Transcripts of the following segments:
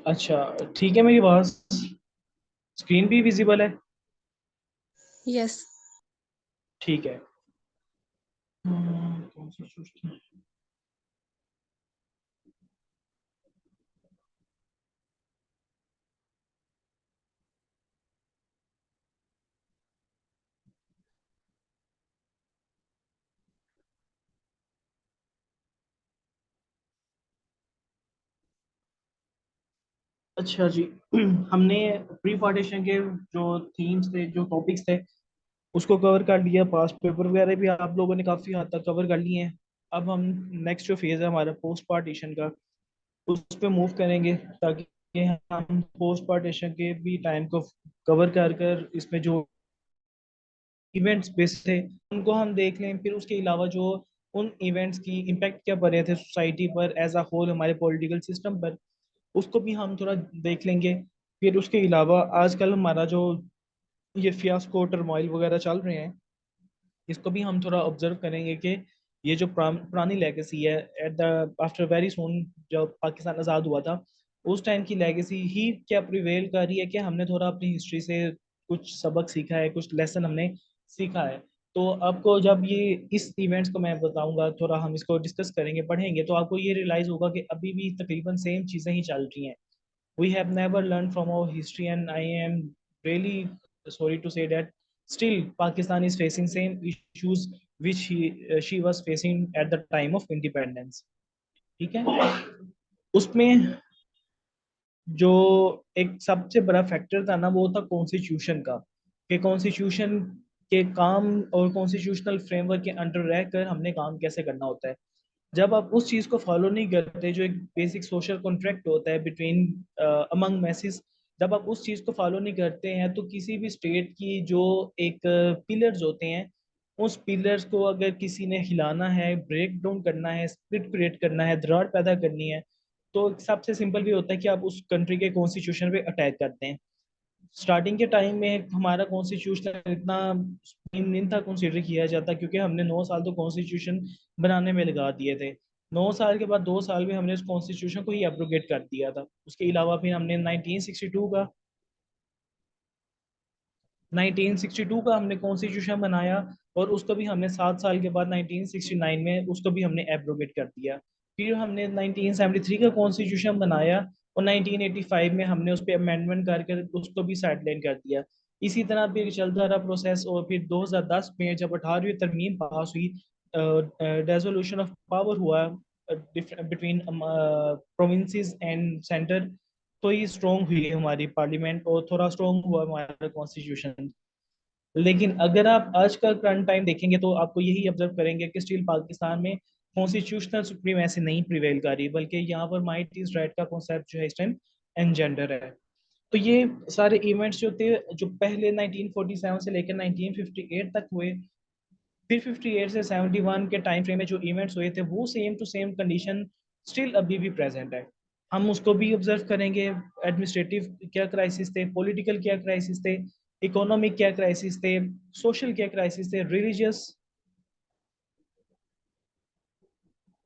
अच्छा, ठीक है, मेरी आवाज स्क्रीन भी विजिबल है? यस। ठीक है। कौन सी सोचते हैं? अच्छा जी। हमने प्री पार्टीशन के जो थीम्स थे, जो टॉपिक्स थे, उसको कवर कर लिया। पास्ट पेपर वगैरह भी आप लोगों ने काफी हद तक कवर कर लिए हैं। अब हम नेक्स्ट जो फेज है हमारा पोस्ट पार्टीशन का, उस पे मूव करेंगे, ताकि हम पोस्ट पार्टीशन के भी टाइम को कवर कर कर इसमें जो इवेंट्स बेस्ड थे उनको हम देख लें। फिर उसके अलावा जो उन इवेंट्स की इम्पैक्ट क्या पड़ रहे थे सोसाइटी पर एज अ होल, हमारे पॉलिटिकल सिस्टम पर, उसको भी हम थोड़ा देख लेंगे। फिर उसके अलावा आजकल हमारा जो ये फियास्को टर्मोइल वगैरह चल रहे हैं, इसको भी हम थोड़ा ऑब्जर्व करेंगे कि ये जो पुरानी लेगेसी है, at the after very soon जब पाकिस्तान आज़ाद हुआ था, उस टाइम की लेगेसी ही क्या प्रिवेल कर रही है कि हमने थोड़ा अपनी हिस्ट्री से कुछ सबक सीखा है, कुछ लेसन हमने सीखा है। तो आपको जब ये इस इवेंट्स को मैं बताऊंगा, थोड़ा हम इसको डिस्कस करेंगे, पढ़ेंगे, तो आपको ये रियलाइज होगा कि अभी भी तकरीबन सेम चीज़ें ही चल रही हैं। We have never learned from our history, and I am really sorry to say that still Pakistan is facing same issues which she was facing at the time of independence. ठीक है। उसमें जो एक सबसे बड़ा फैक्टर था ना, वो था कॉन्स्टिट्यूशन का, कि कॉन्स्टिट्यूशन के काम और कॉन्स्टिट्यूशनल फ्रेमवर्क के अंडर रहकर हमने काम कैसे करना होता है। जब आप उस चीज को फॉलो नहीं करते, जो एक बेसिक सोशल कॉन्ट्रैक्ट होता है बिटवीन अमंग मैसेज, जब आप उस चीज को फॉलो नहीं करते हैं, तो किसी भी स्टेट की जो एक पिलर्स होते हैं, उस पिलर्स को अगर किसी ने हिलाना है, ब्रेक डाउन करना है, स्प्लिट क्रिएट करना है, दरार पैदा करनी है, तो सबसे सिंपल भी होता है कि आप उस कंट्री के कॉन्स्टिट्यूशन पे अटैक करते हैं। स्टार्टिंग के टाइम में हमारा कॉन्स्टिट्यूशन इतना नहीं था कंसिडर किया जाता, क्योंकि हमने 9 साल तो कॉन्स्टिट्यूशन बनाने में लगा दिए थे। 9 साल के बाद 2 साल में हमने उस कॉन्स्टिट्यूशन को ही एब्रोगेट कर दिया था। उसके अलावा फिर हमने 1962 का हमने कॉन्स्टिट्यूशन बनाया, और उसको भी हमने 7 साल के बाद 1969 में उसको भी हमने एब्रोगेट कर दिया। फिर हमने 1973 का कॉन्स्टिट्यूशन बनाया, और 1985 में हमने उस पर अमेंडमेंट करके उसको भी साइडलाइन कर दिया। इसी तरह फिर चलता रहा प्रोसेस, और फिर 2010 में जब 18वीं तरमीम पास हुई, रेजोल्यूशन ऑफ पावर हुआ बिटवीन प्रोविंसेस एंड सेंटर, तो ये स्ट्रोंग हुई हमारी पार्लियामेंट और थोड़ा स्ट्रोंग हुआ हमारा कॉन्स्टिट्यूशन। लेकिन अगर आप आज का करंट टाइम देखेंगे, तो आपको यही ऑब्जर्व करेंगे कि स्टिल पाकिस्तान में कॉन्स्टिट्यूशनल सुप्रीमेसी नहीं प्रिवेल कर रही, बल्कि यहाँ पर माइट इज राइट का कॉन्सेप्ट जो है इस टाइम एनजेंडर है। तो ये सारे इवेंट्स जो थे, जो पहले 1947 से लेकर 1958 तक हुए, फिर 58 से 71 के टाइम फ्रेम में जो इवेंट्स हुए थे, वो same to same condition still अभी भी प्रेजेंट है। हम उसको भी ऑब्जर्व करेंगे। एडमिनिस्ट्रेटिव क्या क्राइसिस थे, पॉलिटिकल क्या क्राइसिस थे, इकोनॉमिक क्या क्राइसिस थे, सोशल क्या क्राइसिस थे, रिलीजियस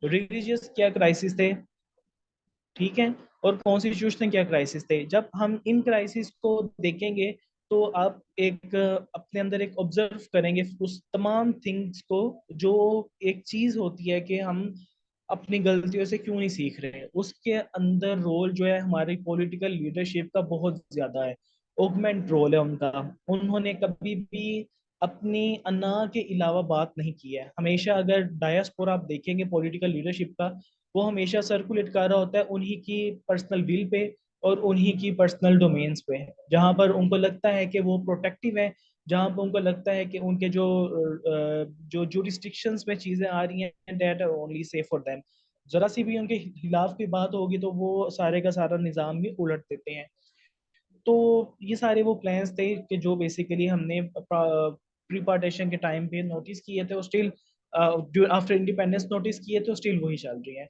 रिलीजियस क्या क्राइसिस थे, ठीक है, और कॉन्स्टिट्यूशन क्या क्राइसिस थे। जब हम इन क्राइसिस को देखेंगे, तो आप एक अपने अंदर एक ऑब्जर्व करेंगे उस तमाम थिंग्स को, जो एक चीज होती है कि हम अपनी गलतियों से क्यों नहीं सीख रहे हैं। उसके अंदर रोल जो है हमारी पॉलिटिकल लीडरशिप का बहुत ज्यादा है, ऑगमेंट रोल है उनका। उन्होंने कभी भी अपनी अना के अलावा बात नहीं की है। हमेशा अगर डायस्पोरा आप देखेंगे पॉलिटिकल लीडरशिप का, वो हमेशा सर्कुलेट कर रहा होता है उन्हीं की पर्सनल विल पे और उन्हीं की पर्सनल डोमेन्स पे, जहां पर उनको लगता है कि वो प्रोटेक्टिव है, जहां पर उनको लगता है कि उनके जो जुरिस्डिक्शंस में चीजें आ रही हैं, that are only safe for them. जरा सी भी उनके खिलाफ की बात होगी, तो वो सारे का सारा निज़ाम भी उलट देते हैं। तो ये सारे वो प्लान्स थे कि जो बेसिकली हमने प्री पार्टीशन के टाइम पे नोटिस किए थे, और स्टिल आफ्टर इंडिपेंडेंस नोटिस किए थे, स्टिल वही चल रही है।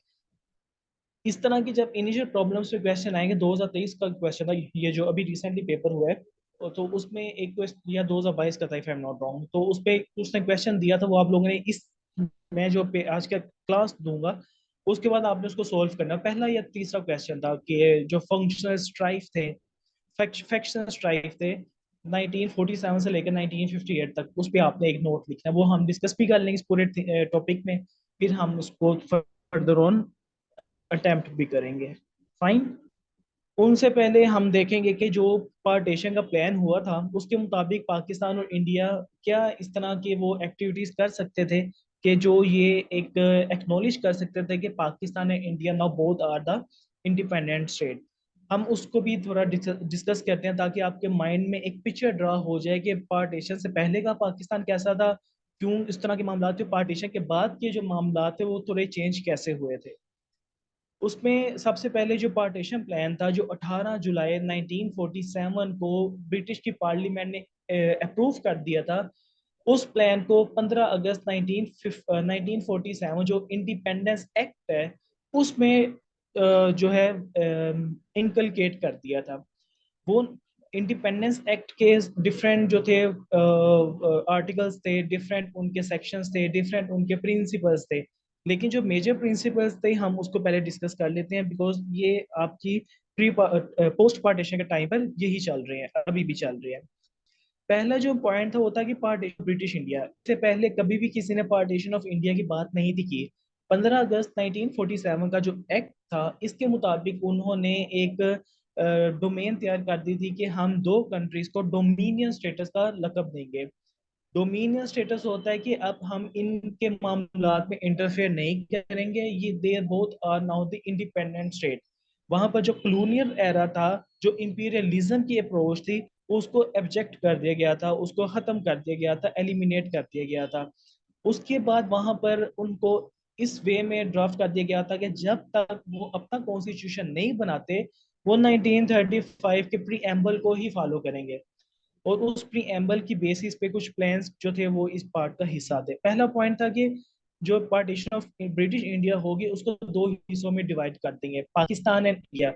इस तरह की जब इनिशियल प्रॉब्लम्स पे क्वेश्चन आएंगे, 2023 का क्वेश्चन था ये जो अभी रिसेंटली पेपर हुआ है, तो उसमें एक क्वेश्चन या 2022 का था, if I am not wrong, तो उस पे उसने क्वेश्चन दिया था, वो आप लोगों ने इस मैं जो आज का क्लास दूंगा उसके बाद आपने उसको सोल्व करना। पहला या तीसरा क्वेश्चन था कि जो फंक्शनल स्ट्राइफ थे, फैक्शनल स्ट्राइफ थे 1947 से लेकर 1958 तक, उस पे आपने एक नोट लिखना है। वो हम डिस्कस भी कर लेंगे इस पूरे टॉपिक में, फिर हम उसको फर्दर ऑन अटेम्प्ट भी करेंगे। फाइन। उनसे पहले हम देखेंगे कि जो पार्टीशन का प्लान हुआ था उसके मुताबिक पाकिस्तान और इंडिया क्या इस तरह के वो एक्टिविटीज कर सकते थे कि जो ये एक एक्नॉलेज कर सकते थे कि Pakistan and India now both are the independent state. हम उसको भी थोड़ा डिस्कस करते हैं ताकि आपके माइंड में एक पिक्चर ड्रा हो जाए कि पार्टीशन से पहले का पाकिस्तान कैसा था, क्यों इस तरह के मामला थे, पार्टीशन के बाद के जो मामला थे वो थोड़े चेंज कैसे हुए थे। उसमें सबसे पहले जो पार्टीशन प्लान था जो 18 जुलाई 1947 को ब्रिटिश की पार्लियामेंट ने अप्रूव कर दिया था, उस प्लान को 15 अगस्त 1947 जो इंडिपेंडेंस एक्ट है उसमें जो है इनकलकेट कर दिया था। वो इंडिपेंडेंस एक्ट के डिफरेंट जो थे आर्टिकल्स थे, डिफरेंट उनके सेक्शंस थे, डिफरेंट उनके प्रिंसिपल्स थे, लेकिन जो मेजर प्रिंसिपल्स थे हम उसको पहले डिस्कस कर लेते हैं बिकॉज ये आपकी प्री पोस्ट पार्टीशन के टाइम पर यही चल रहे हैं, अभी भी चल रहे हैं। पहला जो पॉइंट था वो था कि पार्टीशन ब्रिटिश इंडिया से पहले कभी भी किसी ने पार्टीशन ऑफ इंडिया की बात नहीं थी की। 15 अगस्त 1947 का जो एक्ट था इसके मुताबिक उन्होंने एक डोमेन तैयार कर दी थी कि हम दो कंट्रीज को डोमिनियन स्टेटस का लकब देंगे। डोमिनियन स्टेटस होता है कि अब हम इनके मामलात में इंटरफेयर नहीं करेंगे, ये there both are now the independent state. वहां पर जो कॉलोनियल एरा था, जो इंपीरियलिज्म की अप्रोच थी, उसको एब्जेक्ट कर दिया गया था, उसको खत्म कर दिया गया था, एलिमिनेट कर दिया गया था। उसके बाद वहां पर उनको इस वे में ड्राफ्ट कर दिया गया था कि जब तक वो अपना कॉन्स्टिट्यूशन नहीं बनाते वो 1935 के प्री एम्बल को ही फॉलो करेंगे। और उस प्रीएम्बल की बेसिस पे कुछ प्लान्स जो थे वो इस पार्ट का हिस्सा थे। पहला पॉइंट था कि जो पार्टीशन ऑफ ब्रिटिश इंडिया होगी उसको दो हिस्सों में डिवाइड कर देंगे, पाकिस्तान एंड इंडिया।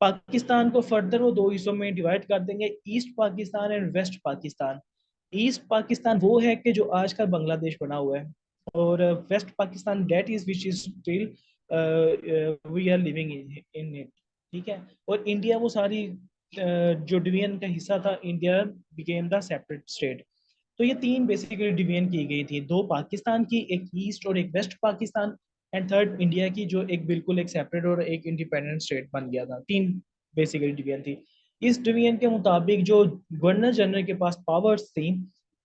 पाकिस्तान को फर्दर वो दो हिस्सों में डिवाइड कर देंगे, east Pakistan and west Pakistan. East Pakistan वो है कि जो आजकल बांग्लादेश बना हुआ है, और west Pakistan that is which is still we are living in it. ठीक है। और इंडिया वो सारी जो डिवीजन का हिस्सा था, India became the separate state. तो ये तीन बेसिकली डिवीजन की गई थी, दो पाकिस्तान की, एक ईस्ट और एक west Pakistan, and third India की जो एक बिल्कुल एक सेपरेट और एक इंडिपेंडेंट स्टेट बन गया था। तीन बेसिकली डिवीजन थी। इस डिवीजन के मुताबिक जो गवर्नर जनरल के पास पावर्स थी,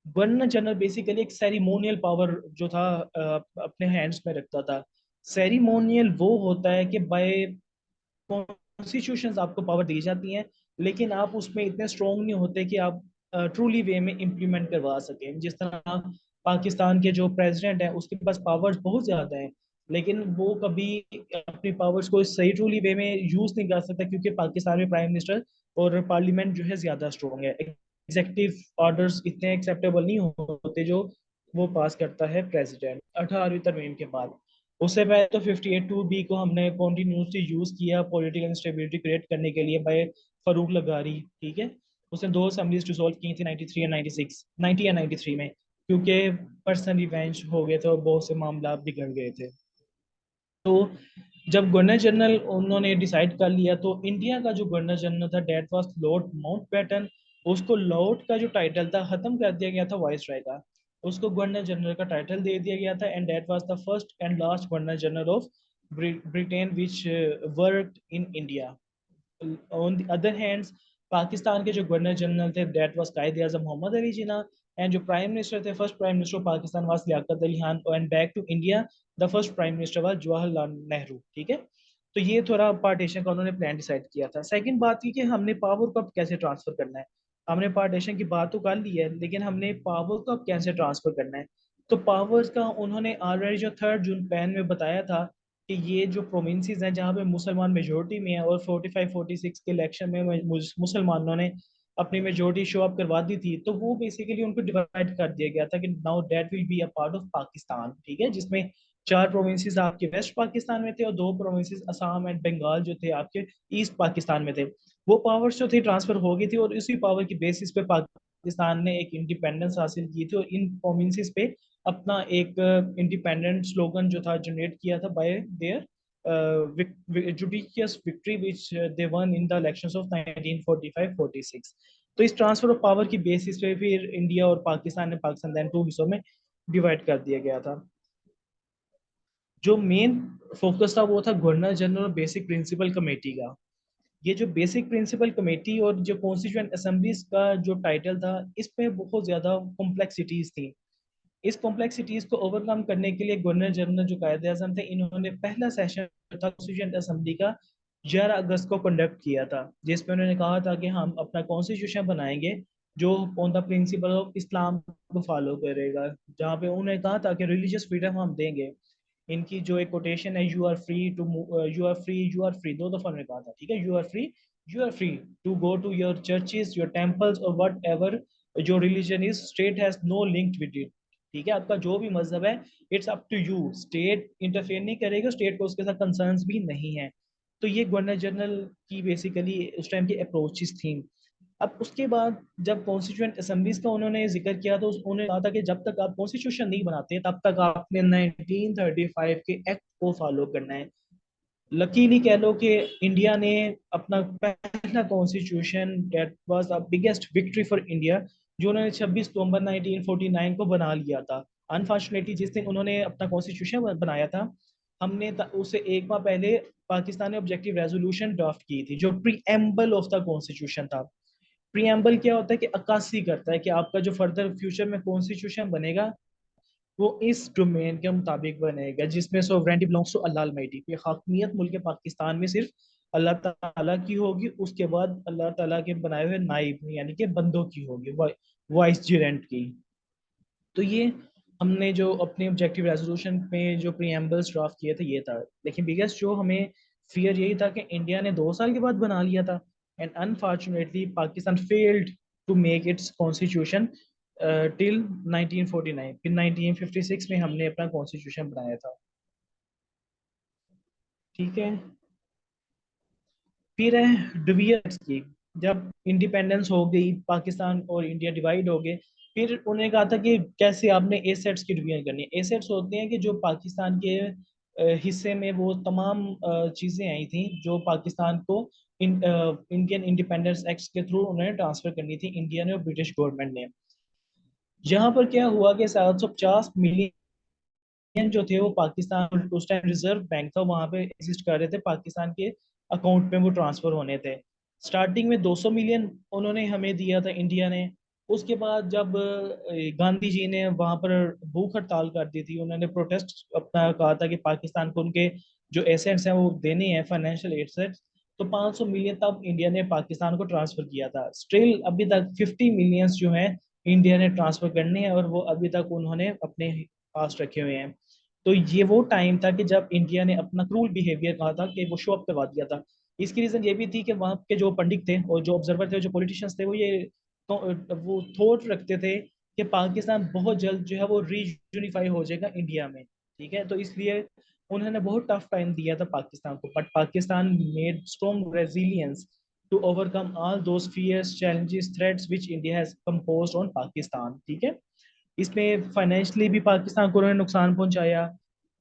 गवर्नर जनरल बेसिकली एक सेरिमोनियल पावर जो था अपने हैंड्स में रखता था। सेरिमोनियल वो होता है कि बाय कॉन्स्टिट्यूशंस आपको पावर दी जाती हैं, लेकिन आप उसमें इतने स्ट्रोंग नहीं होते कि आप ट्रूली वे में इम्प्लीमेंट करवा सकें। जिस तरह पाकिस्तान के जो प्रेसिडेंट है उसके पास पावर्स बहुत ज़्यादा हैं, लेकिन वो कभी अपनी पावर्स को सही ट्रूली वे में यूज़ नहीं कर सकता क्योंकि पाकिस्तान में प्राइम मिनिस्टर और पार्लियामेंट जो है ज़्यादा स्ट्रोंग है। एग्जेक्टिव ऑर्डर्स इतने एक्सेप्टेबल नहीं होते जो वो पास करता है प्रेसिडेंट 18वीं तरमीम के बाद। उससे पहले तो 58(2)B को हमने कॉन्टिन्यूसली यूज किया पॉलिटिकल इंस्टेबिलिटी क्रिएट करने के लिए बाय फरूक लगारी। ठीक है। उसने दो असेंबलीज डिसॉल्व की थी 93 और 96, 90 या 93 में, क्योंकि पर्सनल रिवेंज हो गए थे और बहुत से मामला बिगड़ गए थे। तो जब गवर्नर जनरल उन्होंने डिसाइड कर लिया तो इंडिया का जो गवर्नर जनरल था डेट वाज लॉर्ड माउंटबेटन। उसको लॉर्ड का जो टाइटल था खत्म कर दिया गया था वाइस राय का, उसको गवर्नर जनरल का टाइटल दे दिया गया था, and that was the first and last governor general of Britain which worked in India. On the other hands Pakistan के जो गवर्नर जनरल थे that was Quaid Azam Mohammad Ali Jinnah, and जो प्राइम मिनिस्टर थे first prime minister of Pakistan was Liaquat Ali Khan, and back to India the first prime minister was Jawaharlal Nehru. ठीक है। तो ये थोड़ा पार्टीशन का उन्होंने प्लान डिसाइड किया था। सेकंड बात की कि हमने पावर को अब कैसे ट्रांसफर करना है। हमने पार्टीशन की बात तो कर ली है, लेकिन हमने पावर को अब कैसे ट्रांसफर करना है। तो पावर्स का उन्होंने ऑलरेडी जो 3 जून प्लान में बताया था कि ये जो प्रोविंसेस हैं जहाँ पे मुसलमान मेजोरिटी में है और 45-46 के इलेक्शन में मुसलमानों ने अपनी मेजोरिटी शो अप करवा दी थी, तो वो बेसिकली उनको डिवाइड कर दिया गया था कि now that will be a part of Pakistan. ठीक है। जिसमें 4 प्रोविंसेस आपके वेस्ट पाकिस्तान में थे और 2 प्रोविंसेस असम एंड बंगाल जो थे आपके ईस्ट पाकिस्तान में थे। वो पावर्स जो थी ट्रांसफर हो गई थी और इसी पावर की बेसिस पे पाकिस्तान ने एक इंडिपेंडेंस हासिल की थी और इन प्रोविंसेस पे अपना एक इंडिपेंडेंट स्लोगन जो था जनरेट किया था bye there judicious victory which they one in the elections of 1945-46। तो इस ट्रांसफर ऑफ पावर की बेसिस पे फिर इंडिया और पाकिस्तान ने पाकिस्तान देन टू हिस्सों में डिवाइड कर दिया गया था। जो मेन फोकस था वो था governor general basic principle committee का। ये जो बेसिक प्रिंसिपल कमेटी और जो कॉन्स्टिट्यूएंट असेंबलीज का जो टाइटल था, इसमें बहुत ज्यादा कॉम्प्लेक्सिटीज थी। इस कॉम्प्लेक्सिटीज को ओवरकम करने के लिए गवर्नर जनरल जो कायदे आजम थे, इन्होंने पहला सेशन था कॉन्स्टिट्यूएंट असेंबली का 11 अगस्त को कंडक्ट किया था, जिसमें उन्होंने कहा था कि हम अपना कॉन्स्टिट्यूशन बनाएंगे जो on the principle of Islam को फॉलो करेगा, जहाँ पे उन्होंने कहा था कि रिलीजियस फ्रीडम हम देंगे। इनकी जो एक कोटेशन है, you are free to you are free, you are free, दो दफा उन्होंने कहा था, ठीक है, you are free to go to your churches, your temples और वट एवर जो religion is, state has no link with it. ठीक है, आपका जो भी मजहब है, it's up to you, state interfere नहीं करेगा, स्टेट को उसके साथ कंसर्न्स भी नहीं है। तो ये गवर्नर जनरल की बेसिकली उस टाइम की अप्रोचेस थी। अब उसके बाद जब कॉन्स्टिट्यूएंट असेंबलीज का उन्होंने जिक्र किया तो उन्होंने कहा था कि जब तक आप कॉन्स्टिट्यूशन नहीं बनाते तब तक आपने 1935 के एक्ट को फॉलो करना है। लकीली कह लो कि इंडिया ने अपना पहला constitution, that was the biggest victory for India, जो उन्होंने 26 नवंबर 1949 को बना लिया था। अनफॉर्चुनेटली जिस दिन उन्होंने अपना कॉन्स्टिट्यूशन बनाया था, हमने उससे एक माह पहले पाकिस्तान ने ऑब्जेक्टिव रेजोल्यूशन ड्राफ्ट की थी, जो प्रीएम्बल ऑफ द कॉन्स्टिट्यूशन था। प्रीएम्बल क्या होता है कि अक्कासी करता है कि आपका जो फर्दर फ्यूचर में कॉन्स्टिट्यूशन बनेगा वो इस डोमेन के मुताबिक बनेगा जिसमें sovereignty belongs to Allah almighty, कि हाकमियत मुल्क पाकिस्तान में सिर्फ अल्लाह ताला की होगी, उसके बाद अल्लाह ताला के बनाए हुए नाइब यानी कि बंदों की होगी, वाइस जिरेंट की। तो ये हमने जो अपने ऑब्जेक्टिव रेजोल्यूशन में जो प्रीएम्बल्स ड्राफ्ट किए थे ये था। लेकिन बिगेस्ट जो हमें फियर यही था कि इंडिया ने 2 साल के बाद बना लिया था, and unfortunately Pakistan failed to make its constitution till 1949। फिर 1956 में हमने अपना कॉन्स्टिट्यूशन बनाया था। ठीक है, फिर है डिवीजन की। जब इंडिपेंडेंस हो गई, पाकिस्तान और इंडिया डिवाइड हो गए, फिर उन्होंने कहा था कि कैसे आपने एसेट्स की डिवीजन करनी है। एसेट्स होते हैं कि जो पाकिस्तान के हिस्से में वो तमाम चीजें आई थी जो पाकिस्तान को इंडियन इंडिपेंडेंस एक्ट के थ्रू उन्होंने ट्रांसफर करनी थी, इंडिया ने और ब्रिटिश गवर्नमेंट ने। यहाँ पर क्या हुआ कि 750 मिलियन जो थे वो पाकिस्तान, उस टाइम रिजर्व बैंक था वहां पे एग्जिस्ट कर रहे थे, पाकिस्तान के अकाउंट में वो ट्रांसफर होने थे। स्टार्टिंग में 200 मिलियन उन्होंने हमें दिया था इंडिया ने। उसके बाद जब गांधी जी ने वहां पर भूख हड़ताल कर दी थी, उन्होंने प्रोटेस्ट अपना कहा था कि पाकिस्तान को उनके जो एसेट्स हैं वो देने हैं, फाइनेंशियल एसेट्स। तो 500 मिलियन तब इंडिया ने पाकिस्तान को ट्रांसफर किया था। स्टिल अभी तक 50 मिलियंस जो है इंडिया ने ट्रांसफर करने हैं और वो अभी तक उन्होंने अपने पास रखे हुए हैं। तो ये वो टाइम था कि जब इंडिया ने अपना क्रूल बिहेवियर कहा था कि वो शो अप करवा दिया था। इसकी रीजन ये भी थी कि वहाँ के जो पंडित थे और जो ऑब्जर्वर थे, जो पॉलिटिशियंस थे, तो वो थॉट रखते थे कि पाकिस्तान बहुत जल्द जो है वो रीयूनिफाई हो जाएगा इंडिया में। ठीक है, तो इसलिए उन्होंने बहुत टफ टाइम दिया था पाकिस्तान को, but Pakistan made strong resilience to overcome all those fears, challenges, threats which India has composed on Pakistan. ठीक है, इसमें फाइनेंशियली भी पाकिस्तान को उन्होंने नुकसान पहुंचाया,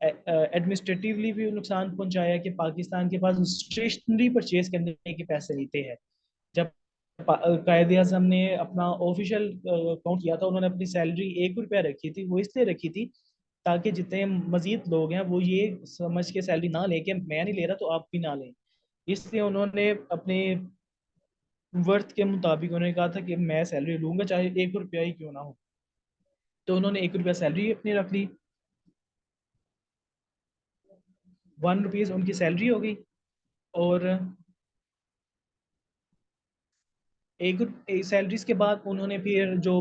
एडमिनिस्ट्रेटिवली भी नुकसान पहुंचाया कि पाकिस्तान के पास स्टेशनरी परचेज करने के पैसे नहीं थे। है जब कायदे आजम ने अपना ऑफिशियल अकाउंट किया था, उन्होंने अपनी सैलरी 1 रुपया रखी थी, वो इसलिए रखी थी ताकि जितने मजीद लोग हैं वो ये समझ के सैलरी ना लें कि मैं नहीं ले रहा तो आप भी ना लें। इसलिए उन्होंने अपने वर्थ के मुताबिक उन्होंने कहा था कि मैं सैलरी लूंगा चाहे 1 रुपया ही क्यों ना हो। तो उन्होंने 1 रुपया सैलरी अपनी रख ली, 1 रुपीज उनकी सैलरी हो गई। और एक सैलरीज के बाद उन्होंने फिर जो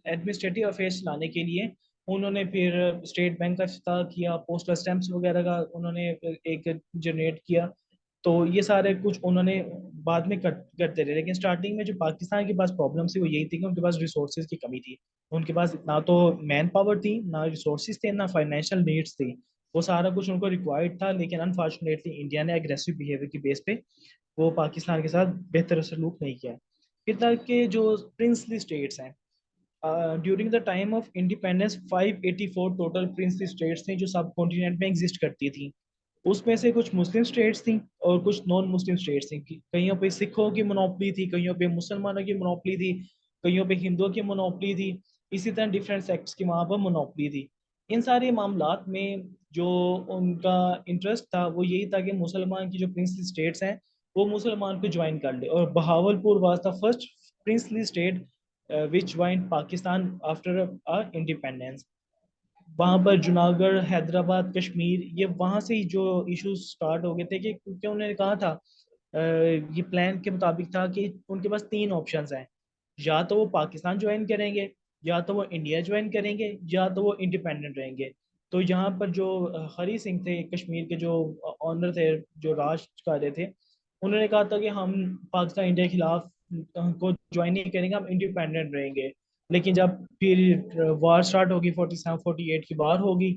एडमिनिस्ट्रेटिव अफेयर्स चलाने के लिए उन्होंने फिर स्टेट बैंक का इफ्तिताह किया, पोस्टल स्टैम्प्स वगैरह का उन्होंने एक जनरेट किया। तो ये सारे कुछ उन्होंने बाद में करते रहे, लेकिन स्टार्टिंग में जो पाकिस्तान के पास प्रॉब्लम थी वो यही थी कि उनके पास रिसोर्सेज की कमी थी। उनके पास ना तो मैन पावर थी, ना रिसोर्सेज थे, ना फाइनेंशियल नीड्स थी। वो सारा कुछ उनको रिक्वायर्ड था, लेकिन अनफॉर्चुनेटली इंडिया ने एग्रेसिव बिहेवियर की बेस पे वो पाकिस्तान के साथ बेहतर सलूक नहीं किया। फिर था कि जो प्रिंसली स्टेट्स हैं, during the time of independence 584 total princely states थी जो सब कॉन्टिनेंट में एग्जिस्ट करती थी। उसमें से कुछ मुस्लिम स्टेट्स थी और कुछ नॉन मुस्लिम स्टेट्स थी। कहीं पे सिखों की मोनोपली थी, कहीं पे मुसलमानों की मोनोपली थी, कहीं पे हिंदुओं की मोनोपली थी। इसी तरह डिफरेंट सेक्ट्स की वहाँ पर मोनोपली थी। इन सारे मामलात में जो उनका इंटरेस्ट था वो यही था कि मुसलमान की जो प्रिंसली स्टेट्स हैं वो मुसलमान को ज्वाइन कर ले। और Bahawalpur was the first princely state which joined Pakistan after independence। वहां पर जूनागढ़, हैदराबाद, कश्मीर, ये वहां से ही जो इश्यूज स्टार्ट हो गए थे कि क्योंकि उन्होंने कहा था ये प्लान के मुताबिक था कि उनके पास तीन ऑप्शंस हैं, या तो वो पाकिस्तान ज्वाइन करेंगे, या तो वो इंडिया ज्वाइन करेंगे, या तो वो इंडिपेंडेंट रहेंगे। तो यहाँ पर जो हरी सिंह थे, कश्मीर के जो ऑनर थे, जो राज कर रहे थे, उन्होंने कहा था कि हम पाकिस्तान इंडिया के खिलाफ को ज्वाइन नहीं करेंगे, हम इंडिपेंडेंट रहेंगे। लेकिन जब फिर वार स्टार्ट होगी 47-48 की वार होगी,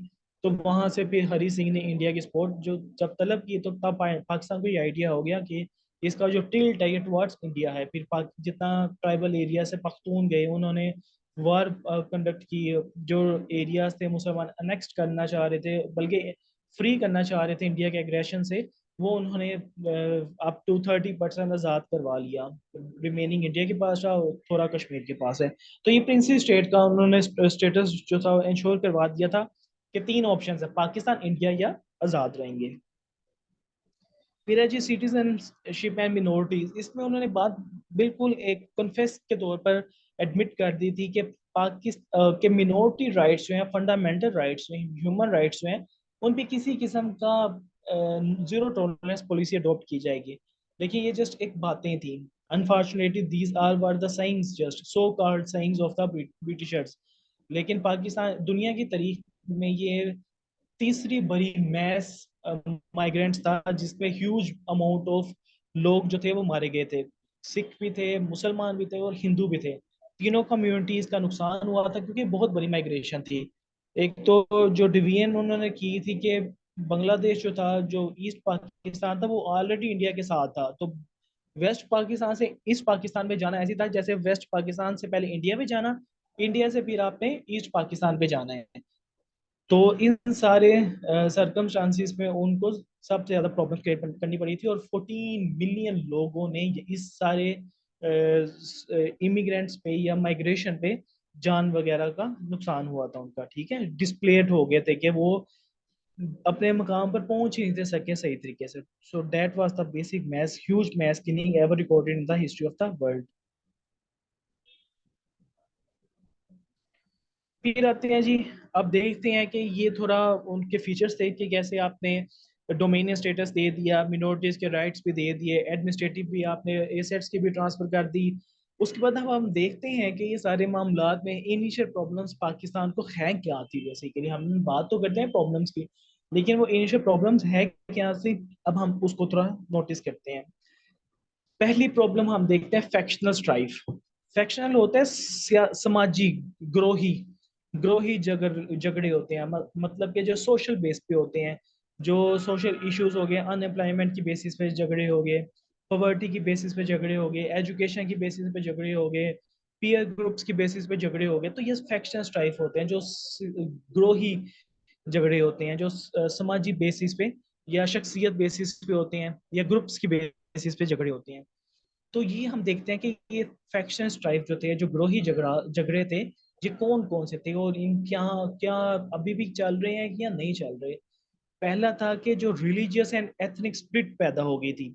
तो वहां से फिर हरी सिंह ने इंडिया की सपोर्ट जो जब तलब की, तो तब पाकिस्तान को ये आइडिया हो गया कि इसका जो टिल्ट है ये टुवर्ड्स इंडिया है। फिर जितना ट्राइबल एरिया से पख्तून गए, उन्होंने वार कंडक्ट की। जो एरियाज थे मुसलमान अनेक्स्ट करना चाह रहे थे, बल्कि फ्री करना चाह रहे थे इंडिया के एग्रेशन से, वो उन्होंने अप टू 30% आज़ाद करवा लिया। रिमेनिंग इंडिया के पास रहा, थोड़ा कश्मीर के पास है। तो ये प्रिंसी स्टेट का उन्होंने स्टेटस जो था इंश्योर करवा दिया था कि तीन ऑप्शन है, पाकिस्तान, इंडिया या आज़ाद रहेंगे। फिर है जी सिटीजनशिप एंड मिनोरिटीज। इसमें उन्होंने बात बिल्कुल एक कन्फेस के तौर पर एडमिट कर दी थी कि पाकिस्तान के मिनोरिटी राइट्स जो हैं, फंडामेंटल राइट्स जो हैं, ह्यूमन राइट्स जो हैं, उन पे किसी किस्म का जीरो टॉलरेंस पॉलिसी अडॉप्ट की जाएगी। देखिए ये जस्ट एक बातें थी। Unfortunately these are were the science, just so called science of the Britishers. लेकिन पाकिस्तान दुनिया की तारीख में ये तीसरी बड़ी मैस माइग्रेंट्स था जिसमें ह्यूज अमाउंट ऑफ लोग जो थे वो मारे गए थे। सिख भी थे, मुसलमान भी थे और हिंदू भी थे। तीनों कम्युनिटीज का नुकसान हुआ था क्योंकि बहुत बड़ी माइग्रेशन थी। एक तो जो डिवीजन उन्होंने की थी कि बांग्लादेश जो था, जो ईस्ट पाकिस्तान था, वो ऑलरेडी इंडिया के साथ था। तो वेस्ट पाकिस्तान से ईस्ट पाकिस्तान में जाना ऐसी था जैसे वेस्ट पाकिस्तान से पहले इंडिया में जाना, इंडिया से फिर आपने ईस्ट पाकिस्तान पे जाना है। तो इन सारे सरकमस्टांसिस में उनको सबसे ज्यादा प्रॉब्लम क्रिएट करनी पड़ी थी। और 14 मिलियन लोगों ने इस सारे इमिग्रेंट्स पे या माइग्रेशन पे जान वगैरह का नुकसान हुआ था उनका। ठीक है, डिस्प्लेड हो गए थे कि वो अपने मकाम पर पहुंच ही नहीं थे सके सही तरीके से। So that was the basic mass huge mass killing ever recorded in the history of the world. फिर आते हैं जी, अब देखते हैं कि ये थोड़ा उनके फीचर्स थे कि कैसे आपने डोमेनियन स्टेटस दे दिया, मिनोरिटीज के राइट्स भी दे दिए, एडमिनिस्ट्रेटिव भी आपने एसेट्स की भी ट्रांसफर कर दी। उसके बाद अब हम देखते हैं कि ये सारे मामलात में इनिशियल प्रॉब्लम्स पाकिस्तान को है क्या थी। बेसिकली हम बात तो करते हैं प्रॉब्लम्स की, लेकिन वो इनिशियल प्रॉब्लम्स है क्या थी, अब हम उसको थोड़ा नोटिस करते हैं। पहली प्रॉब्लम हम देखते हैं फैक्शनल स्ट्राइफ। फैक्शनल होता है समाजी, ग्रोही ग्रोही झगड़े होते हैं। मतलब कि जो सोशल बेस पे होते हैं, जो सोशल इश्यूज हो गए, अनएम्प्लॉयमेंट की बेसिस पे झगड़े हो गए, पॉवर्टी की बेसिस पे झगड़े हो गए, एजुकेशन की बेसिस पे झगड़े हो गए, पीयर ग्रुप्स की बेसिस पे झगड़े हो गए। तो ये फैक्शनल स्ट्राइफ होते हैं जो ग्रोही झगड़े होते हैं, जो समाजी बेसिस पे या शख्सियत बेसिस पे होते हैं या ग्रुप्स की बेसिस पे झगड़े होते हैं। तो ये हम देखते हैं कि ये फैक्शन स्ट्राइफ जो थे, जो ग्रोही झगड़े थे, ये कौन कौन से थे और इन क्या क्या अभी भी चल रहे हैं या नहीं चल रहे। पहला था कि जो रिलीजियस एंड एथनिक स्प्लिट पैदा हो गई थी।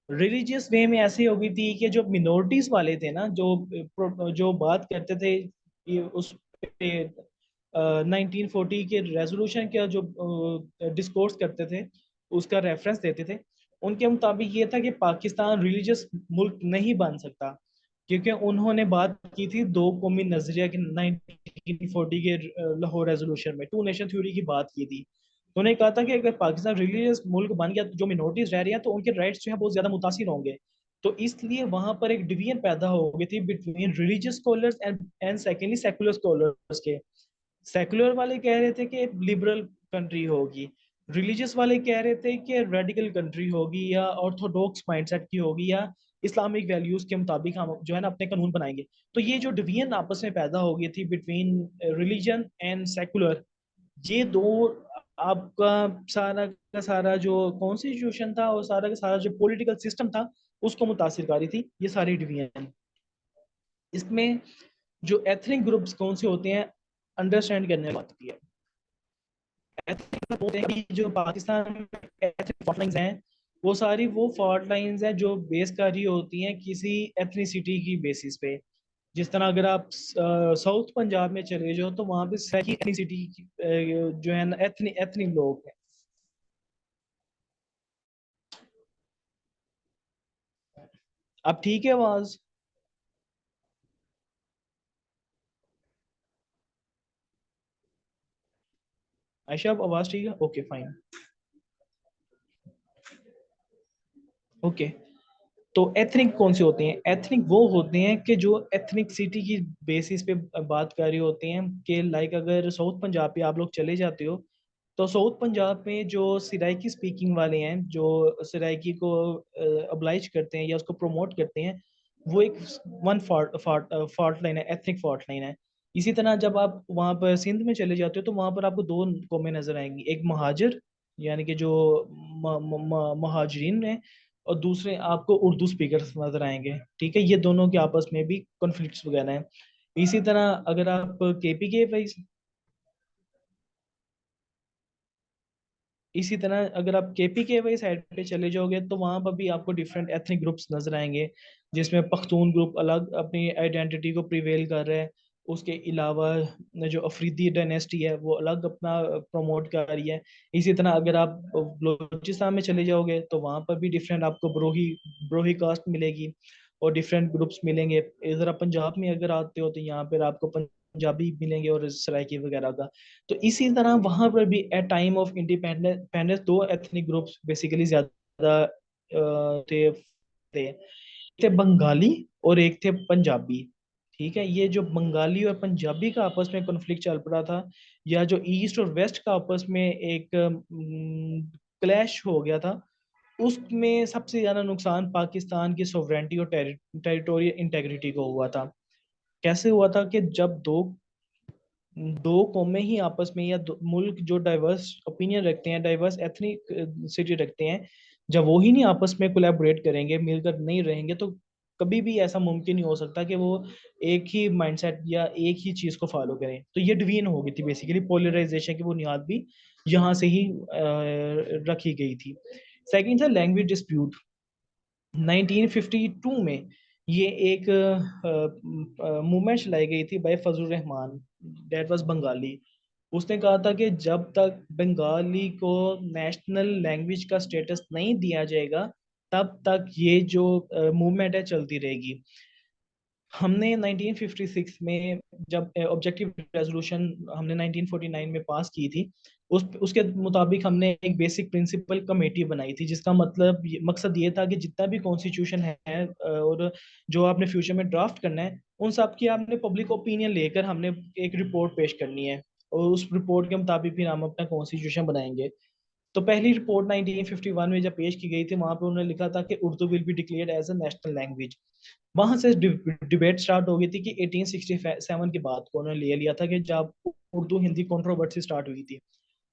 रिलीजियस वे में ऐसी हो गई थी कि जो मिनोरिटीज वाले थे ना, जो जो बात करते थे, ये उस पे 1940 के रेजोल्यूशन का जो डिस्कोर्स करते थे, उसका रेफरेंस देते थे। उनके मुताबिक ये था कि पाकिस्तान रिलीजियस मुल्क नहीं बन सकता, क्योंकि उन्होंने बात की थी दो कौमी नजरिया की 1940 के लाहौर रेजोल्यूशन में टू नेशन थ्योरी की बात की थी। तो उन्होंने कहा था कि अगर पाकिस्तान रिलीजियस मुल्क बन गया तो जो मिनोरिटीज रह रही हैं तो उनके राइट्स जो है बहुत ज्यादा मुतासिर होंगे। तो इसलिए वहां पर एक डिवीजन पैदा हो गई थी between religious scholars and secondly secular scholars के। सेकुलर वाले कह रहे थे कि लिबरल कंट्री होगी, रिलीजियस वाले कह रहे थे कि रेडिकल कंट्री होगी या ऑर्थोडॉक्स माइंडसेट की होगी, या इस्लामिक वैल्यूज के मुताबिक हम जो है ना अपने कानून बनाएंगे। तो ये जो डिवीजन आपस में पैदा हो गई थी बिटवीन रिलीजन एंड सेकुलर, ये दो आपका सारा का सारा जो कॉन्स्टिट्यूशन था और सारा का सारा जो पॉलिटिकल सिस्टम था उसको मुतासिर करी थी ये सारी डिवीजन। इसमें जो एथनिक ग्रुप्स कौन से होते हैं अंडरस्टैंड करने बात की है। एथनिक होते हैं कि जो पाकिस्तान में एथनिक फॉल्ट लाइंस हैं वो सारी वो फॉल्ट लाइंस हैं जो बेस करी होती हैं किसी एथनिसिटी की बेसिस पे। जिस तरह अगर आप साउथ पंजाब में चले जाओ तो वहां पे सही एथनिसिटी जो है ना एथनिक एथनिक लोग हैं। अब ठीक है आवाज? आयशा अब आवाज ठीक है? Okay fine. ओके, तो एथनिक कौन से होते हैं? एथनिक वो होते हैं कि जो एथनिक सिटी की बेसिस पे बात कर रहे होते हैं कि लाइक अगर साउथ पंजाब पे आप लोग चले जाते हो तो साउथ पंजाब में जो सिराइकी स्पीकिंग वाले हैं जो सिराइकी को अब्लाइज करते हैं या उसको प्रमोट करते हैं वो एक वन फॉल्ट लाइन है, एथनिक फॉल्ट लाइन है। इसी तरह जब आप वहाँ पर सिंध में चले जाते हो तो वहाँ पर आपको दो कौमें नजर आएंगी, एक महाजिर यानी कि जो महाजरीन है, और दूसरे आपको उर्दू स्पीकर्स नजर आएंगे। ठीक है, ये दोनों के आपस में भी कॉन्फ्लिक्ट्स वगैरह हैं। इसी तरह अगर आप केपी के वाइज इसी तरह अगर आप केपी के वाई साइड पे चले जाओगे तो वहां पर भी आपको डिफरेंट एथनिक ग्रुप्स नजर आएंगे, जिसमें पख्तून ग्रुप अलग अपनी आइडेंटिटी को प्रिवेल कर रहा है। उसके अलावा जो अफरीदी डायनेस्टी है वो अलग अपना प्रमोट कर रही है। इसी तरह अगर आप बलूचिस्तान में चले जाओगे तो वहां पर भी डिफरेंट आपको ब्रोही ब्रोही कास्ट मिलेगी और डिफरेंट ग्रुप्स मिलेंगे। इधर आप पंजाब में अगर आते हो तो यहाँ पर आपको पंजाबी मिलेंगे और सराइकी वगैरह का। तो इसी तरह वहां पर भी एट टाइम ऑफ इंडिपेंडेंस दो एथनिक ग्रुप्स बेसिकली ज्यादा थे थे बंगाली और एक थे पंजाबी। ठीक है, ये जो बंगाली और पंजाबी का आपस में कॉन्फ्लिक्ट चल पड़ा था या जो ईस्ट और वेस्ट का आपस में एक क्लैश हो गया था, उसमें सबसे ज्यादा नुकसान पाकिस्तान की सोवरेंटी और टेरिटोरियल इंटेग्रिटी को हुआ था। कैसे हुआ था कि जब दो कौमें ही आपस में या मुल्क जो डाइवर्स ओपिनियन रखते हैं, डाइवर्स एथनिक सिटी रखते हैं, जब वो ही नहीं आपस में कोलैबोरेट करेंगे, मिलकर नहीं रहेंगे, तो कभी भी ऐसा मुमकिन नहीं हो सकता कि वो एक ही माइंडसेट या एक ही चीज को फॉलो करें। तो ये डिवीजन हो गई थी, बेसिकली पोलराइजेशन की बुनियाद भी यहाँ से ही रखी गई थी। सेकंड था लैंग्वेज डिस्प्यूट। 1952 में ये एक मूवमेंट चलाई गई थी by Fazal Rahman, that was Bengali. उसने कहा था कि जब तक बंगाली को नेशनल लैंग्वेज का स्टेटस नहीं दिया जाएगा तब तक ये जो मूवमेंट है चलती रहेगी। हमने 1956 में जब ऑब्जेक्टिव रेजोल्यूशन हमने 1949 में पास की थी, उसके मुताबिक हमने एक बेसिक प्रिंसिपल कमेटी बनाई थी जिसका मतलब मकसद ये था कि जितना भी कॉन्स्टिट्यूशन है और जो आपने फ्यूचर में ड्राफ्ट करना है उन सब की आपने पब्लिक ओपिनियन लेकर हमने एक रिपोर्ट पेश करनी है और उस रिपोर्ट के मुताबिक फिर हम अपना कॉन्स्टिट्यूशन बनाएंगे। तो पहली रिपोर्ट 1951 में जब पेश की गई थी वहां पे उन्होंने लिखा था कि Urdu will be declared as a national language. वहां से डिबेट स्टार्ट हो गई थी कि 1867 की बात को उन्होंने ले लिया था कि जब उर्दू हिंदी कंट्रोवर्सी स्टार्ट हुई थी,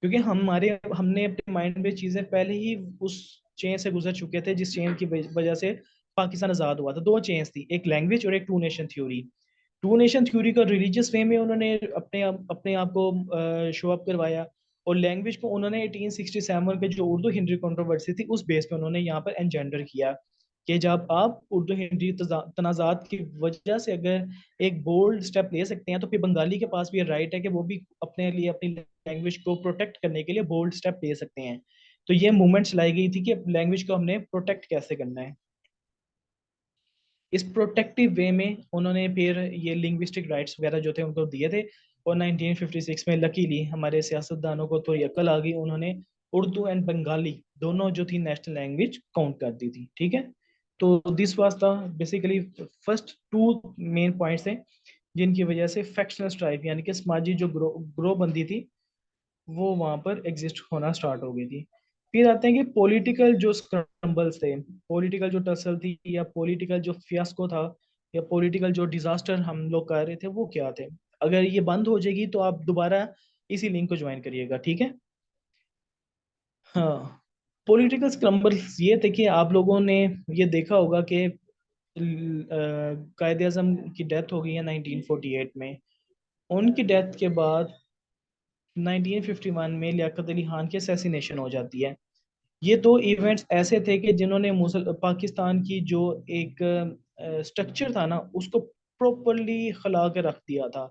क्योंकि हमने अपने माइंड में चीजें पहले ही उस चेन से गुजर चुके थे जिस चेन की वजह से पाकिस्तान आजाद हुआ था। दो चेन्स थी, एक लैंग्वेज और एक two nation theory. Two nation theory को रिलीजियस वे में उन्होंने अपने आप को शो अप करवाया, और लैंग्वेज को उन्होंने 1867 के जो उर्दू हिंदी कंट्रोवर्सी थी उस बेस पे उन्होंने यहाँ पर एनजेंडर किया कि जब आप उर्दू हिंदी तनाजात की वजह से अगर एक बोल्ड स्टेप ले सकते हैं तो फिर बंगाली के पास भी राइट है कि वो भी अपने लिए अपनी लैंग्वेज को प्रोटेक्ट करने के लिए बोल्ड स्टेप ले सकते हैं। तो ये मूवमेंट चलाई गई थी कि लैंग्वेज को हमने प्रोटेक्ट कैसे करना है। इस प्रोटेक्टिव वे में उन्होंने फिर ये लिंग्विस्टिक राइट्स वगैरह जो थे उनको दिए थे। और 1956 में लकीली हमारे सियासतदानों को थोड़ी अक्ल आ गई, उन्होंने उर्दू एंड बंगाली दोनों जो थी नेशनल लैंग्वेज काउंट कर दी थी। ठीक है, तो this was the basically first two main points हैं जिनकी वजह से फैक्शनल स्ट्राइक यानी कि समाजी जो ग्रो बंदी थी वो वहां पर एग्जिस्ट होना स्टार्ट हो गई थी। फिर आते हैं कि पॉलिटिकल जो स्क्रम्बल्स थे, पॉलिटिकल जो टसल थी, या पॉलिटिकल जो फियास्को था, या पॉलिटिकल जो डिजास्टर हम लोग कर रहे थे, वो क्या थे। अगर ये बंद हो जाएगी तो आप दोबारा इसी लिंक को ज्वाइन करिएगा, ठीक है। हाँ, पॉलिटिकल स्क्रम्बल्स ये थे कि आप लोगों ने ये देखा होगा कि कायद आजम की डेथ हो गई है 1948 में। उनकी डेथ के बाद 1951 में लियाकत अली खान की असैसिनेशन हो जाती है। ये दो इवेंट्स ऐसे थे कि जिन्होंने मुसल पाकिस्तान की जो एक स्ट्रक्चर था ना, उसको प्रॉपरली खला के रख दिया था।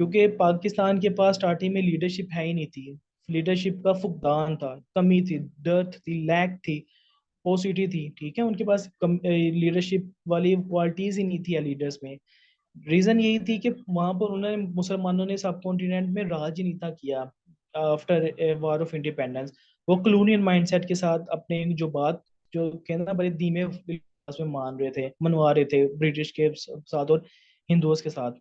क्योंकि पाकिस्तान के पास स्टार्टिंग में लीडरशिप है ही नहीं थी। लीडरशिप का फुकदान था, कमी थी, डर्थ थी, लैक थी, पोसिटी थी, ठीक है। उनके पास लीडरशिप वाली क्वालिटीज ही नहीं थी लीडर्स में। रीजन यही थी कि वहां पर उन्होंने, मुसलमानों ने सब कॉन्टिनेंट में राज ही नहीं था किया आफ्टर वॉर ऑफ इंडिपेंडेंस। वो कॉलोनियल माइंडसेट के साथ अपने जो बात, जो कहते हैं ना, बड़े धीमे लिबास में मान रहे थे, मनवा रहे थे ब्रिटिश के साथ और हिंदुओं के साथ।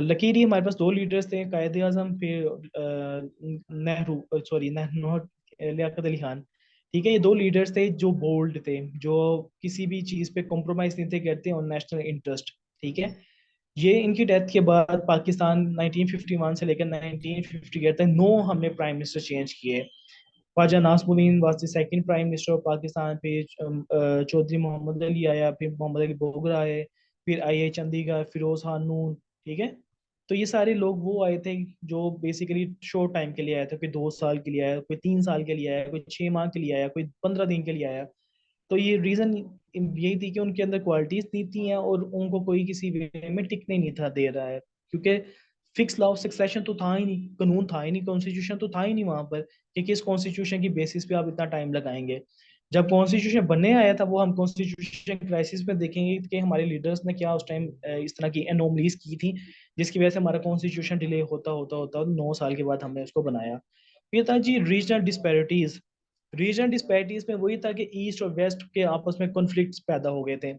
लकीली हमारे पास दो लीडर्स थे, कायद आजम, फिर नेहरू, सॉरी नेहरू, लियाकत अली खान। ठीक है, ये दो लीडर्स थे जो बोल्ड थे, जो किसी भी चीज पे कॉम्प्रोमाइज नहीं थे करते ऑन नेशनल इंटरेस्ट। ठीक है। ये इनकी डेथ के बाद पाकिस्तान 1951 से लेकर 1958 तक नौ हमने प्राइम मिनिस्टर चेंज किए। Khwaja Nazimuddin was the second prime minister of Pakistan, फिर चौधरी मोहम्मद अली आया, फिर मोहम्मद अली बोगरा आए, फिर आई आई चंडीगढ़, फिरोज खान नून। ठीक है। तो ये सारे लोग वो आए थे जो बेसिकली शॉर्ट टाइम के लिए आया था। कोई 2 साल के लिए आया, कोई 3 साल के लिए आया, कोई 6 माह के लिए आया, कोई 15 दिन के लिए आया। तो ये रीजन यही थी कि उनके अंदर क्वालिटीज नहीं थी हैं, और उनको कोई किसी वे में टिकने नहीं था दे रहा है। क्योंकि फिक्स लॉ ऑफ सक्सेशन तो था ही नहीं, कानून था ही नहीं, कॉन्स्टिट्यूशन तो था ही नहीं वहां पर कि किस कॉन्स्टिट्यूशन की बेसिस पे आप इतना टाइम लगाएंगे। जब कॉन्स्टिट्यूशन बनने आया था, वो हम कॉन्स्टिट्यूशन क्राइसिस में देखेंगे कि हमारे लीडर्स ने क्या उस टाइम इस तरह की एनोमलीज की थी, जिसकी वजह से हमारा कॉन्स्टिट्यूशन डिले होता होता होता 9 साल के बाद हमने उसको बनाया। फिर था जी रीजनल डिस्पैरिटीज। रीजन डिस्पैरिटीज में वही था कि ईस्ट और वेस्ट के आपस में कॉन्फ्लिक्ट्स पैदा हो गए थे।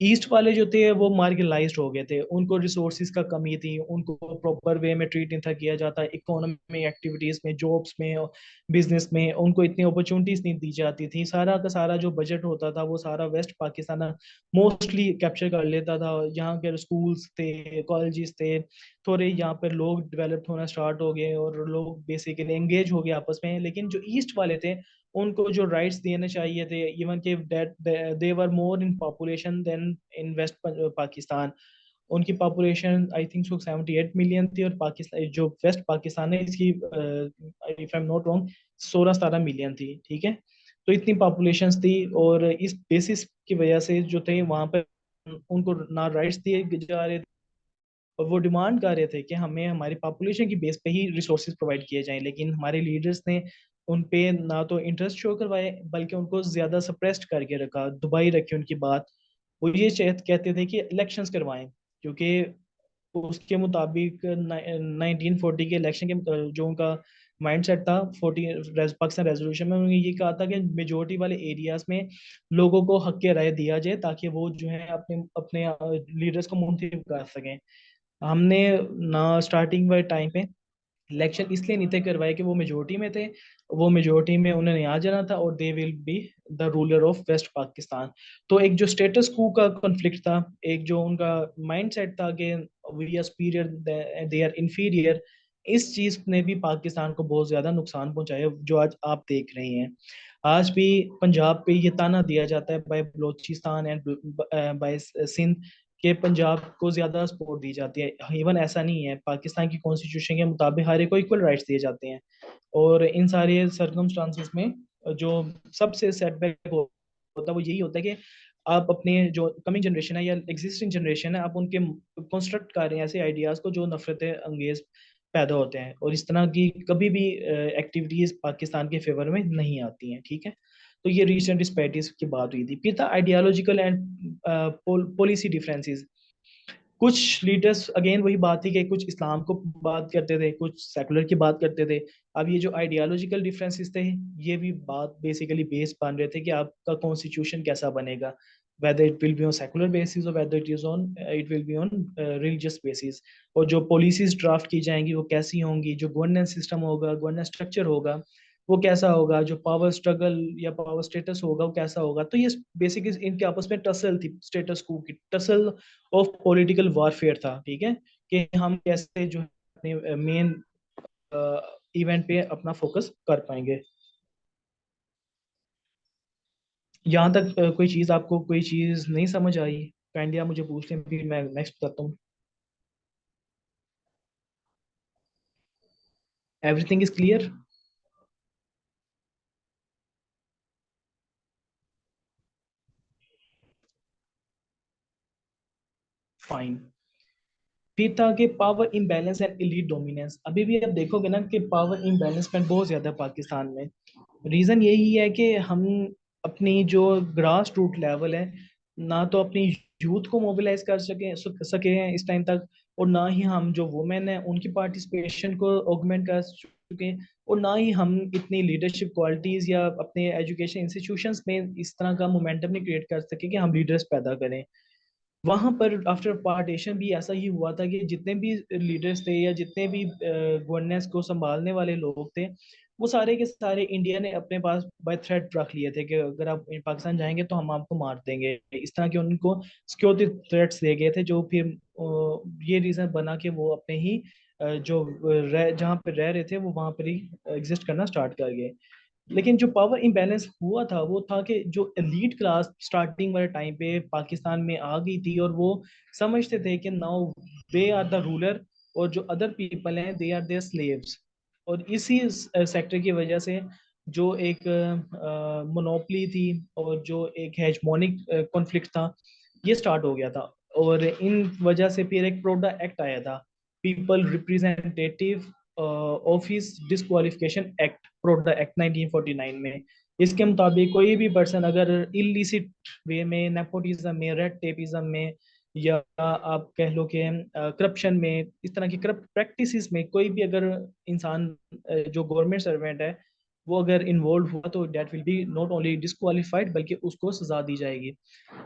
ईस्ट वाले जो थे वो मार्जिनलाइज्ड हो गए थे, उनको रिसोर्सेज का कमी थी, उनको प्रॉपर वे में ट्रीट नहीं था किया जाता, इकोनॉमी एक्टिविटीज में, जॉब्स में, बिजनेस में उनको इतनी अपॉर्चुनिटीज नहीं दी जाती थी। सारा का सारा जो बजट होता था वो सारा वेस्ट पाकिस्तान मोस्टली कैप्चर कर लेता था। यहाँ के स्कूल्स थे, कॉलेजेस थे, थोड़े यहाँ पर लोग डेवलप होना स्टार्ट हो गए और लोग बेसिकली एंगेज हो गए आपस में। लेकिन जो ईस्ट वाले थे, उनको जो राइट्स देने चाहिए थे, इवन के they were more in population than in West Pakistan. उनकी population I think so 78 million थी, और पाकिस्तान जो वेस्ट पाकिस्तान है इसकी, if I am not wrong, 16-17 million थी। ठीक है। तो इतनी पॉपुलेशन थी, और इस बेसिस की वजह से जो थे वहां पर उनको ना राइट्स दिए जा रहे थे, और वो डिमांड कर रहे थे कि हमें हमारी पॉपुलेशन की बेस पे ही रिसोर्सेज प्रोवाइड किए जाएं। लेकिन हमारे लीडर्स ने उन पे ना तो इंटरेस्ट शो करवाए, बल्कि उनको ज्यादा सप्रेस्ड करके रखा, दबाई रखी उनकी बात। वो ये कहते थे कि इलेक्शंस करवाएं, क्योंकि उसके मुताबिक 1940 के इलेक्शन के जो उनका माइंडसेट था, पाकिस्तान रेजोल्यूशन में उन्होंने ये कहा था कि मेजोरिटी वाले एरियाज में लोगों को हक के राय दिया जाए, ताकि वो जो है अपने अपने लीडर्स को मुंतखब कर सकें। हमने ना स्टार्टिंग वाले टाइम पे इलेक्शन इसलिए नहीं थे करवाए कि वो मेजोरिटी में थे, वो मेजोरिटी में उन्होंने आ जाना था, और they will be the ruler of west Pakistan. तो एक जो स्टेटस कू का कॉन्फ्लिक्ट था, एक जो उनका माइंडसेट था कि we are superior, they are inferior, इस चीज ने भी पाकिस्तान को बहुत ज्यादा नुकसान पहुंचाया, जो आज आप देख रहे हैं। आज भी पंजाब पे ये ताना दिया जाता है by Balochistan and by Sindh, कि पंजाब को ज्यादा सपोर्ट दी जाती है। इवन ऐसा नहीं है, पाकिस्तान की कॉन्स्टिट्यूशन के मुताबिक हर एक को इक्वल राइट्स दिए जाते हैं। और इन सारे सर्कमस्टांसेस में जो सबसे सेटबैक होता है वो यही होता है कि आप अपने जो कमिंग जनरेशन है या एग्जिस्टिंग जनरेशन है, आप उनके कंस्ट्रक्ट कर रहे हैं ऐसे आइडियाज को जो नफरत अंगेज पैदा होते हैं, और इस तरह की कभी भी एक्टिविटीज पाकिस्तान के फेवर में नहीं आती हैं। ठीक है। तो ये रीजनल डिस्पैरिटीज की बात हुई थी। फिर था आइडियोलॉजिकल एंड पॉलिसी डिफरेंसेस। कुछ लीडर्स, अगेन वही बात थी कि कुछ इस्लाम को बात करते थे, कुछ सेकुलर की बात करते थे। अब ये जो आइडियोलॉजिकल डिफरेंसेस थे, ये भी बात बेसिकली बेस बन रहे थे कि आपका कॉन्स्टिट्यूशन कैसा बनेगा, whether it will be on secular basis or whether it will be on religious basis। और जो पॉलिसीज ड्राफ्ट की जाएंगी वो कैसी होंगी, जो गवर्नेंस सिस्टम होगा, गवर्नेंस स्ट्रक्चर होगा, वो कैसा होगा, जो पावर स्ट्रगल या पावर स्टेटस होगा वो कैसा होगा। तो ये बेसिक इनके आपस में टसल थी, स्टेटस को की टसल ऑफ पॉलिटिकल वॉरफेयर था, ठीक है, कि हम कैसे जो है मेन इवेंट पे अपना फोकस कर पाएंगे। यहाँ तक कोई चीज आपको कोई चीज नहीं समझ आई, काइंडली आप मुझे पूछ लें, फिर मैं नेक्स्ट बताता हूँ। Everything is clear? फाइन। फिर था कि power imbalance and elite dominance. अभी भी आप देखोगे ना कि पावर इम्बैलेंसमेंट बहुत ज्यादा है पाकिस्तान में। रीजन यही है कि हम अपनी जो ग्रास रूट लेवल है, ना तो अपनी यूथ को मोबिलाइज कर सके हैं इस टाइम तक, और ना ही हम जो वुमेन है उनकी पार्टिसिपेशन को ऑगमेंट कर चुके हैं, और ना ही हम इतनी लीडरशिप क्वालिटीज या अपने एजुकेशन इंस्टीट्यूशंस में इस तरह का मोमेंटम नहीं क्रिएट कर सके कि हम लीडर्स पैदा करें। वहां पर आफ्टर पार्टीशन भी ऐसा ही हुआ था कि जितने भी लीडर्स थे या जितने भी गवर्नेंस को संभालने वाले लोग थे, वो सारे के सारे इंडिया ने अपने पास बाय थ्रेट रख लिए थे कि अगर आप पाकिस्तान जाएंगे तो हम आपको मार देंगे। इस तरह के उनको सिक्योरिटी थ्रेट्स दिए गए थे, जो फिर ये रीजन बना कि वो अपने ही जो जहाँ पे रह रहे थे वो वहां पर ही एग्जिस्ट करना स्टार्ट कर गए। लेकिन जो पावर इम्बैलेंस हुआ था वो था कि जो एलीट क्लास स्टार्टिंग वाले टाइम पे पाकिस्तान में आ गई थी, और वो समझते थे कि now they are the ruler, और जो अदर पीपल हैं दे आर देयर स्लेव्स। और इसी सेक्टर की वजह से जो एक मोनोपली थी और जो एक हेजमोनिक कॉन्फ्लिक्ट था, ये स्टार्ट हो गया था। और इन वजह से फिर एक प्रोडा एक्ट आया था, people representative office disqualification act, PRODA act 1949 में। इसके मुताबिक कोई भी पर्सन अगर इलिसिट वे में, नेपोटिज्म में, रेड टेपिज्म में, या आप कह लो कि करप्शन में, इस तरह की करप्ट प्रैक्टिसेस में कोई भी अगर इंसान जो गवर्नमेंट सर्वेंट है वो अगर इन्वॉल्व हुआ, तो that will be not only disqualified बल्कि उसको सजा दी जाएगी।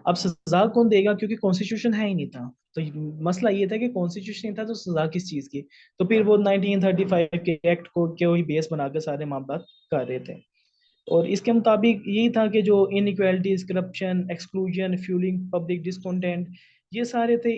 अब सजा कौन देगा, क्योंकि कॉन्स्टिट्यूशन है ही नहीं था। तो मसला ये था कि कॉन्स्टिट्यूशन नहीं था तो सजा किस चीज की। तो फिर वो 1935 के एक्ट को के वही बेस बनाकर सारे मामला कर रहे थे। और इसके मुताबिक यही था कि जो inequalities, corruption, exclusion, fuelling public discontent, ये सारे थे,